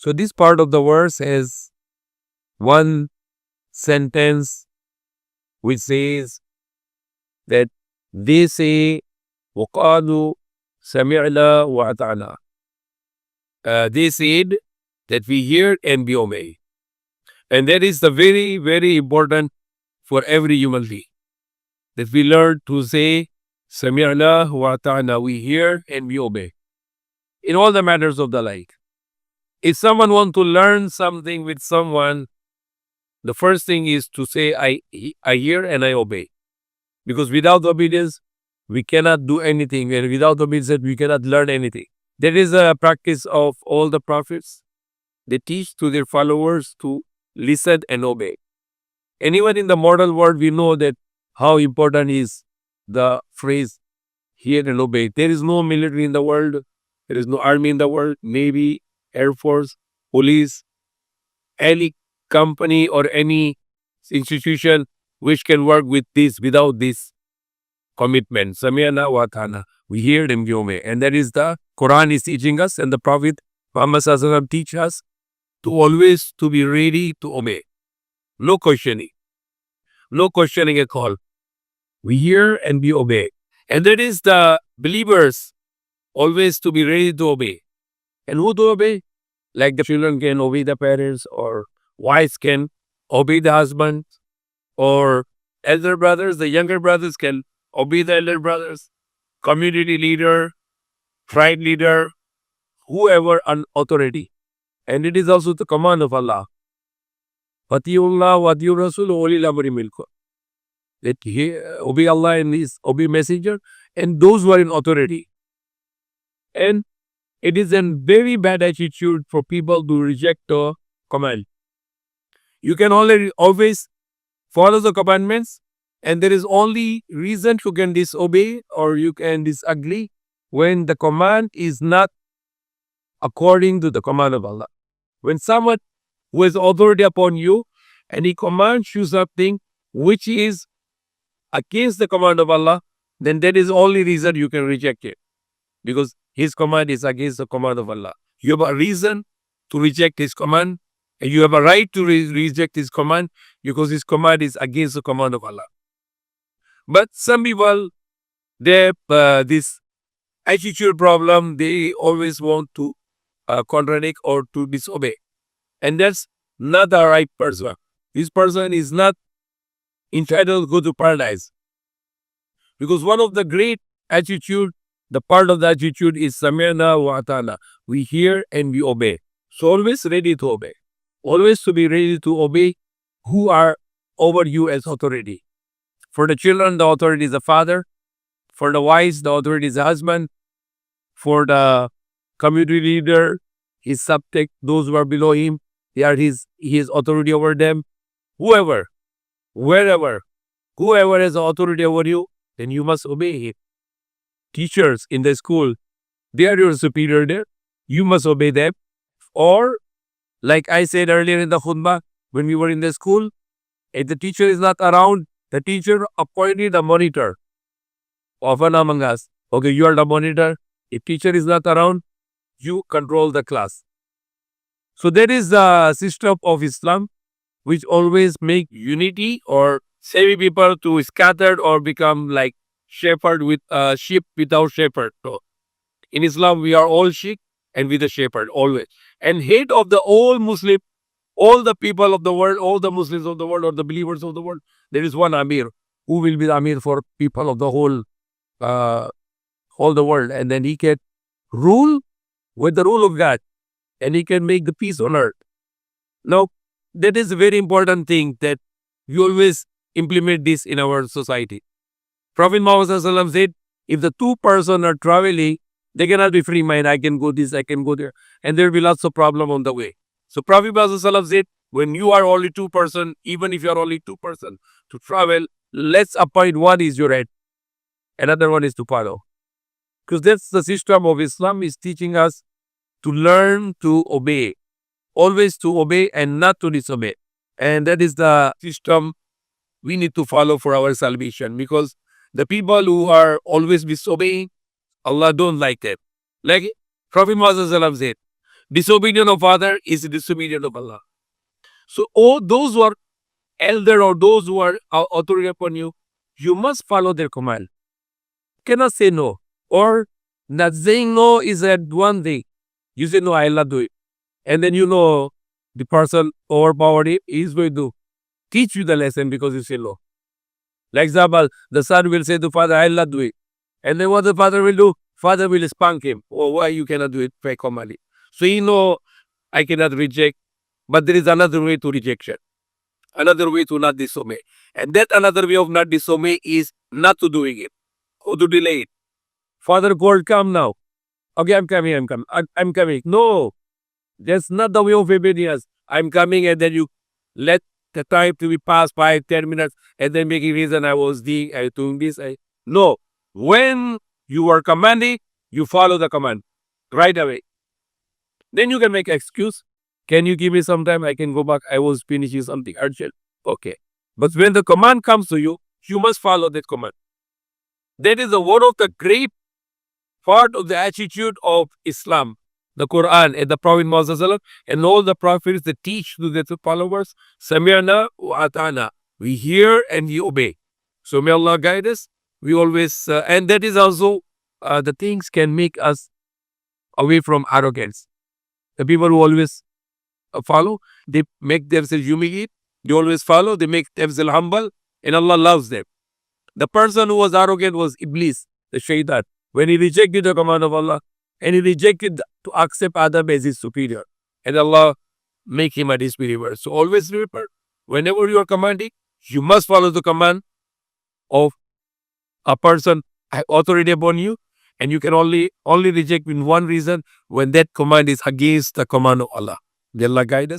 So this part of the verse has one sentence which says that they say, وَقَالُوا سَمِعْنَا وَأَطَعْنَا. They said that we hear and we obey. And that is the very, very important for every human being. That we learn to say, سَمِعْنَا وَأَطَعْنَا. We hear and we obey. In all the matters of the life. If someone wants to learn something with someone, the first thing is to say, I hear and I obey. Because without obedience, we cannot do anything. And without obedience, we cannot learn anything. That is a practice of all the prophets. They teach to their followers to listen and obey. And even in the modern world, we know that how important is the phrase, hear and obey. There is no military in the world. There is no army in the world, Navy, Air Force, police, any company or any institution which can work with this without this commitment. Samyana wa ata'na. We hear and we obey. And that is the Quran is teaching us, and the Prophet Muhammad Sallallahu teach us to always to be ready to obey. No questioning. No questioning at all. We hear and we obey. And that is the believers always to be ready to obey. And who to obey? Like the children can obey the parents, or wives can obey the husband, or elder brothers, the younger brothers can obey the elder brothers, community leader, tribe leader, whoever an authority. And it is also the command of Allah. Fatihullah wa atiur Rasul ulil amri minkum. That obey Allah and His obey Messenger and those who are in authority. And it is a very bad attitude for people to reject the command. You can always follow the commandments, and there is only reason you can disobey or you can disagree when the command is not according to the command of Allah. When someone who has authority upon you and he commands you something which is against the command of Allah, then that is only reason you can reject it. Because His command is against the command of Allah. You have a reason to reject His command, and you have a right to reject His command because His command is against the command of Allah. But some people, they have this attitude problem. They always want to contradict or to disobey. And that's not the right person. This person is not entitled to go to paradise. Because one of the great attitude, the part of the attitude is Samyana wa ata'na. We hear and we obey. So always ready to obey. Always to be ready to obey who are over you as authority. For the children, the authority is the father. For the wives, the authority is the husband. For the community leader, his subject, those who are below him, they are his authority over them. Whoever, wherever, whoever has authority over you, then you must obey him. Teachers in the school, they are your superior there. You must obey them. Or, like I said earlier in the khutbah, when we were in the school, if the teacher is not around, the teacher appointed a monitor. Often among us, okay, you are the monitor. If teacher is not around, you control the class. So that is the system of Islam, which always make unity or save people to scattered or become like shepherd with sheep without shepherd. So in Islam, we are all sheep and with a shepherd always. And head of the all Muslim, all the people of the world, all the Muslims of the world or the believers of the world, there is one Amir who will be the Amir for people of the whole the world. And then he can rule with the rule of God, and he can make the peace on earth. Now, that is a very important thing that we always implement this in our society. Prophet Muhammad said, if the two persons are traveling, they cannot be free mind. I can go this, I can go there. And there will be lots of problem on the way. So Prophet Muhammad said, when you are only two person, even if you are only two person to travel, let's appoint one is your head. Another one is to follow. Because that's the system of Islam is teaching us to learn to obey. Always to obey and not to disobey. And that is the system we need to follow for our salvation. Because the people who are always disobeying, Allah don't like them. Like Prophet Muhammad said, Disobedience of father is disobedience of Allah. So all those who are elder or those who are authority upon you, you must follow their command. Cannot say no. Or not saying no is at one thing. You say no, Allah do it. And then you know the person overpowered him, he is going to teach you the lesson because you say no. Like example, the son will say to father, Allah do it. And then what the father will do? Father will spank him. Oh, why you cannot do it? So he know I cannot reject, but there is another way to rejection. Another way to not disobey. And that another way of not disobey is not to doing it or to delay it. Father God, come now. Okay, I'm coming. I'm coming. No, that's not the way of obedience. I'm coming, and then you let the time to be past 5-10 minutes, and then making reason I was doing this. No, when you are commanding, you follow the command right away. Then you can make excuse. Can you give me some time? I can go back. I was finishing something urgent. Okay. But when the command comes to you, you must follow that command. That is one of the great part of the attitude of Islam, the Quran and the Prophet Muhammad and all the prophets that teach to their followers, Samyana wa atana. We hear and we obey. So may Allah guide us. We always, and that is also the things can make us away from arrogance. The people who always follow, they make themselves humiliate. They always follow, they make themselves humble, and Allah loves them. The person who was arrogant was Iblis, the shaitan. When he rejected the command of Allah, and he rejected to accept Adam as his superior, and Allah make him a disbeliever. So always remember, whenever you are commanding, you must follow the command of a person authority upon you, and you can only reject in one reason, when that command is against the command of Allah. May Allah guide us.